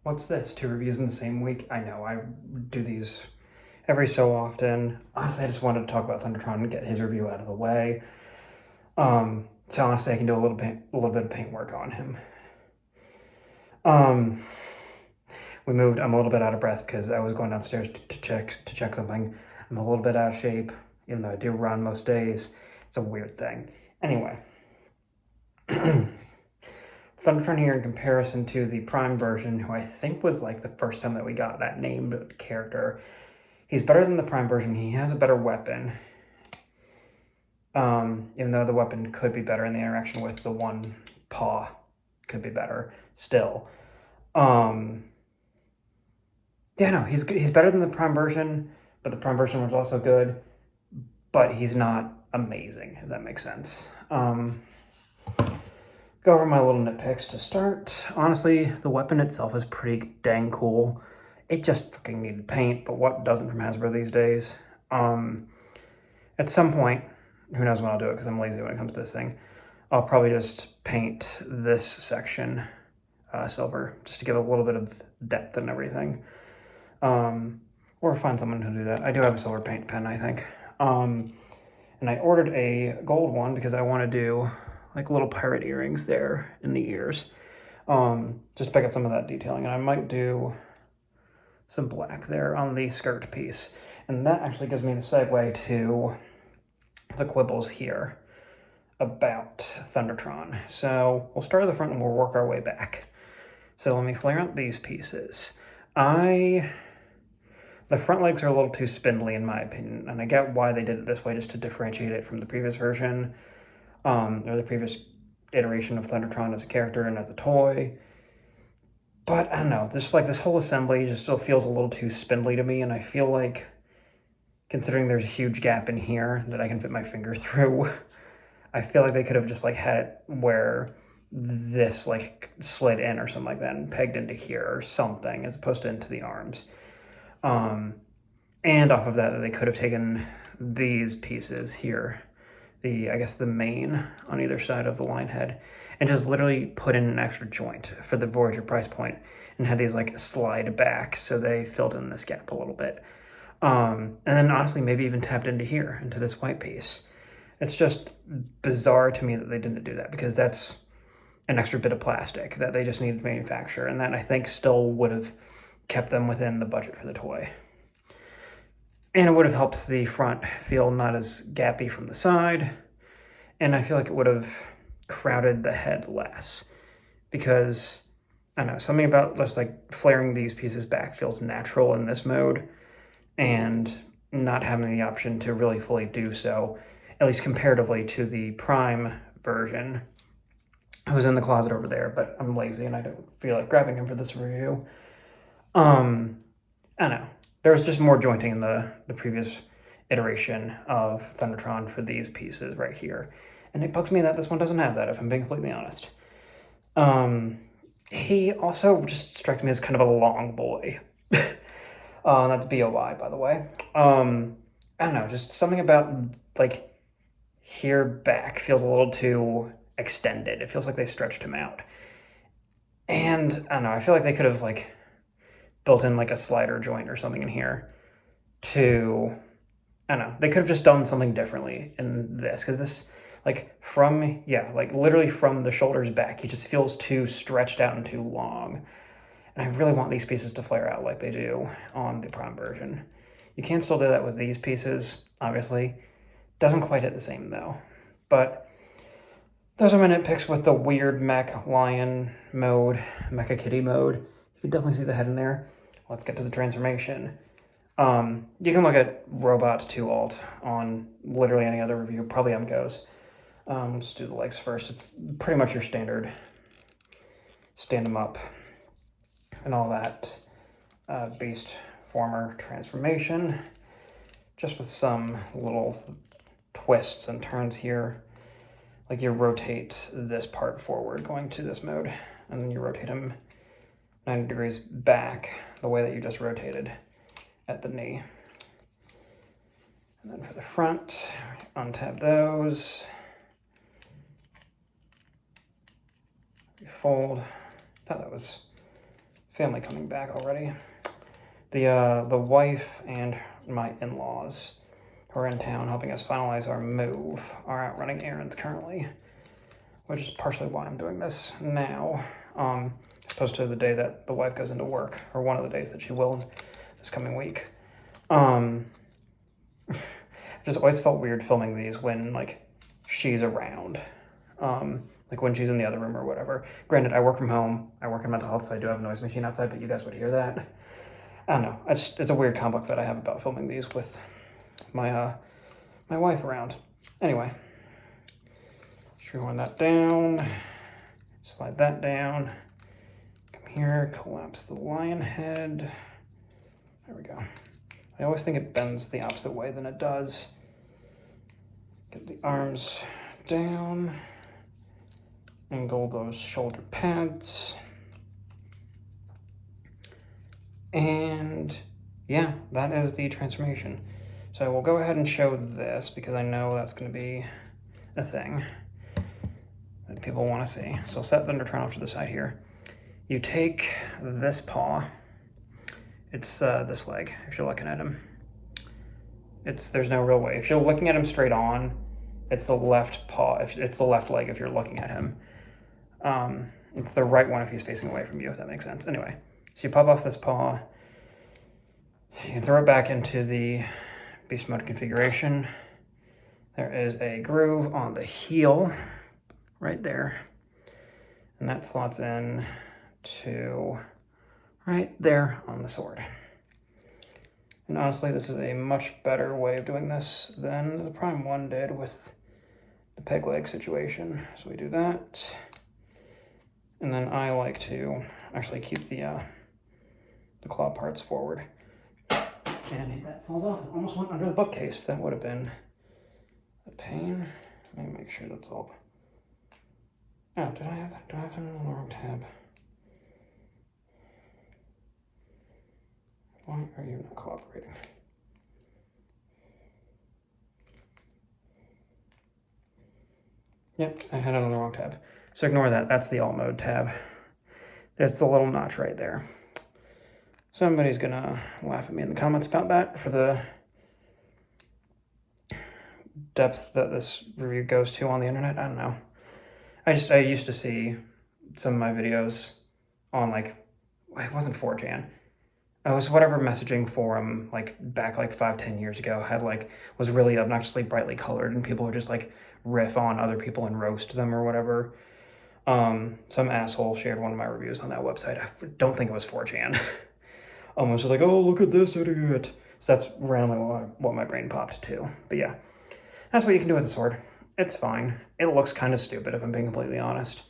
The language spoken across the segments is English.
What's this? 2 reviews in the same week? I know, I do these every so often. Honestly, I just wanted to talk about thundertron and get his review out of the way. So honestly, I can do a little bit of paint work on him. We moved. I'm a little bit out of breath because I was going downstairs to check something. I'm a little bit out of shape, even though I do run most days. It's a weird thing. Anyway, thundertron here in comparison to the Prime version, who I think was like the first time that we got that named character. He's better than the Prime version. He has a better weapon. Even though the weapon could be better and the interaction with the one paw could be better still. Yeah, no, he's better than the Prime version, but the Prime version was also good, but he's not amazing, if that makes sense. Go over my little nitpicks to start. Honestly, the weapon itself is pretty dang cool. It just fucking needed paint, but what doesn't from Hasbro these days? At some point, who knows when I'll do it because I'm lazy when it comes to this thing, I'll probably just paint this section silver just to give a little bit of depth and everything. Or find someone who'll do that. I do have a silver paint pen, I think. And I ordered a gold one because I want to do like little pirate earrings there in the ears. Just to pick up some of that detailing. And I might do some black there on the skirt piece. And that actually gives me the segue to the quibbles here about thundertron. So we'll start at the front and we'll work our way back. So let me flare out these pieces. The front legs are a little too spindly in my opinion, and I get why they did it this way, just to differentiate it from the previous version, or the previous iteration of thundertron as a character and as a toy. But I don't know, this whole assembly just still feels a little too spindly to me, and I feel like, considering there's a huge gap in here that I can fit my finger through, I feel like they could have just like had it where this like slid in or something like that and pegged into here or something, as opposed to into the arms. And off of that, they could have taken these pieces here, I guess the main on either side of the line head, and just literally put in an extra joint for the Voyager price point and had these like slide back so they filled in this gap a little bit. And then honestly, maybe even tapped into here, into this white piece. It's just bizarre to me that they didn't do that, because that's an extra bit of plastic that they just needed to manufacture, and that I think still would have kept them within the budget for the toy. And it would have helped the front feel not as gappy from the side, and I feel like it would have crowded the head less, because I don't know, something about just like flaring these pieces back feels natural in this mode, and not having the option to really fully do so, at least comparatively to the Prime version, who's in the closet over there, but I'm lazy and I don't feel like grabbing him for this review. I don't know. There was just more jointing in the previous iteration of thundertron for these pieces right here. And it bugs me that this one doesn't have that, if I'm being completely honest. He also just struck me as kind of a long boy. That's BOI, by the way. I don't know, just something about like here back feels a little too extended. It feels like they stretched him out. And I don't know, I feel like they could have like built in like a slider joint or something in here to, I don't know, they could have just done something differently in this, because this, like literally from the shoulders back, he just feels too stretched out and too long. And I really want these pieces to flare out like they do on the Prime version. You can still do that with these pieces, obviously. Doesn't quite hit the same though. But those are my nitpicks with the weird mech lion mode, mecha kitty mode. You can definitely see the head in there. Let's get to the transformation. You can look at Robot 2 Alt on literally any other review, probably MGOs. Let's do the legs first. It's pretty much your standard stand them up and all that beast former transformation, just with some little twists and turns here. Like you rotate this part forward going to this mode, and then you rotate him 90 degrees back the way that you just rotated at the knee. And then for the front, untab those. You fold. I thought that was family coming back already. The wife and my in-laws who are in town helping us finalize our move are out running errands currently, which is partially why I'm doing this now, as opposed to the day that the wife goes into work, or one of the days that she will this coming week. I've just always felt weird filming these when, like, she's around. Like when she's in the other room or whatever. Granted, I work from home, I work in mental health, so I do have a noise machine outside, but you guys would hear that. I don't know, it's a weird complex that I have about filming these with my my wife around. Anyway, screwing that down, slide that down, come here, collapse the lion head. There we go. I always think it bends the opposite way than it does. Get the arms down, angle those shoulder pads, and yeah, that is the transformation. So we'll go ahead and show this because I know that's going to be a thing that people want to see. So I'll set thundertron off to the side here. You take this paw, it's this leg, if you're looking at him. There's no real way. If you're looking at him straight on, it's the left paw, it's the left leg if you're looking at him. It's the right one if he's facing away from you, if that makes sense. Anyway, so you pop off this paw, you can throw it back into the beast mode configuration. There is a groove on the heel right there, and that slots in to right there on the sword. And honestly, this is a much better way of doing this than the Prime 1 did with the peg leg situation. So we do that. And then I like to actually keep the claw parts forward. And that falls off. It almost went under the bookcase. That would have been a pain. Let me make sure that's all. Oh, do I have that in the wrong tab? Why are you not cooperating? Yep, I had it on the wrong tab. So ignore that. That's the alt mode tab. There's the little notch right there. Somebody's gonna laugh at me in the comments about that for the depth that this review goes to on the internet. I don't know. I used to see some of my videos on, like, it wasn't 4chan. It was whatever messaging forum, like, back, like, 5-10 years ago, was really obnoxiously brightly colored, and people would just, like, riff on other people and roast them or whatever. Some asshole shared one of my reviews on that website. I don't think it was 4chan. Almost was like, oh, look at this idiot. So that's randomly what my brain popped to. But yeah, that's what you can do with the sword. It's fine. It looks kind of stupid, if I'm being completely honest.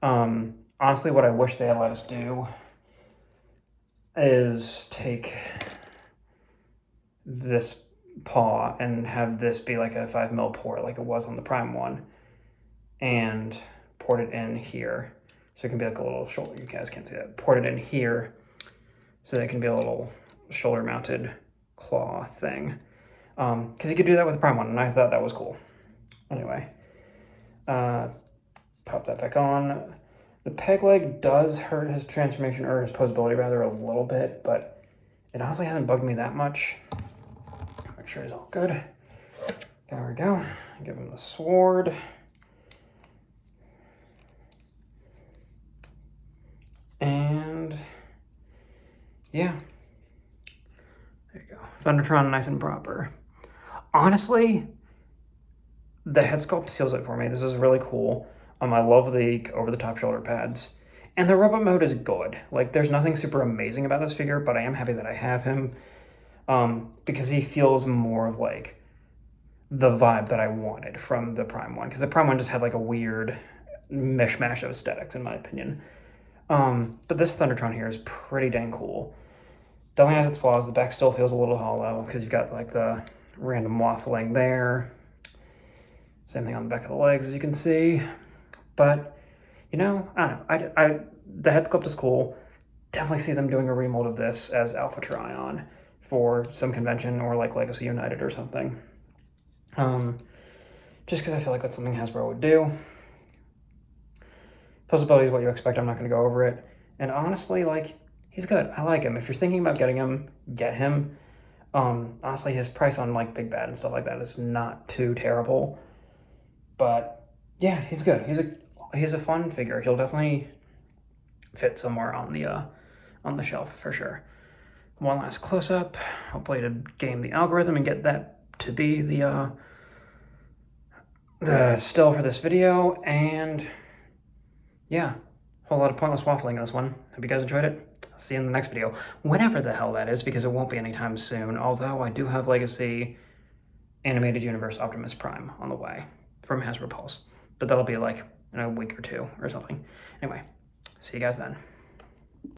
Honestly, what I wish they had let us do is take this paw and have this be like a 5mm port like it was on the Prime 1 and port it in here. So it can be like a little shoulder. You guys can't see that. Port it in here so that it can be a little shoulder mounted claw thing. Because you could do that with the Prime 1 and I thought that was cool. Anyway, pop that back on. The peg leg does hurt his transformation, or his posability rather, a little bit, but it honestly hasn't bugged me that much. Make sure he's all good. There we go. Give him the sword. And yeah. There you go. Thundertron nice and proper. Honestly, the head sculpt seals it for me. This is really cool. I love the over-the-top shoulder pads. And the robot mode is good. Like, there's nothing super amazing about this figure, but I am happy that I have him. Because he feels more of, like, the vibe that I wanted from the Prime 1. Because the Prime 1 just had, like, a weird mishmash of aesthetics, in my opinion. But this Thundertron here is pretty dang cool. Definitely has its flaws. The back still feels a little hollow, because you've got, like, the random waffling there. Same thing on the back of the legs, as you can see. But, you know, I don't know. The head sculpt is cool. Definitely see them doing a remold of this as Alpha Trion for some convention or like Legacy United or something. Just because I feel like that's something Hasbro would do. Posability is what you expect. I'm not going to go over it. And honestly, like, he's good. I like him. If you're thinking about getting him, get him. Honestly, his price on like Big Bad and stuff like that is not too terrible. But yeah, he's good. He's a fun figure. He'll definitely fit somewhere on the shelf for sure. One last close up, hopefully to game the algorithm and get that to be the still for this video. And yeah, whole lot of pointless waffling in this one. Hope you guys enjoyed it. See you in the next video, whenever the hell that is, because it won't be anytime soon. Although I do have Legacy Animated Universe Optimus Prime on the way from Hasbro Pulse, but that'll be like in a week or two or something. Anyway, see you guys then.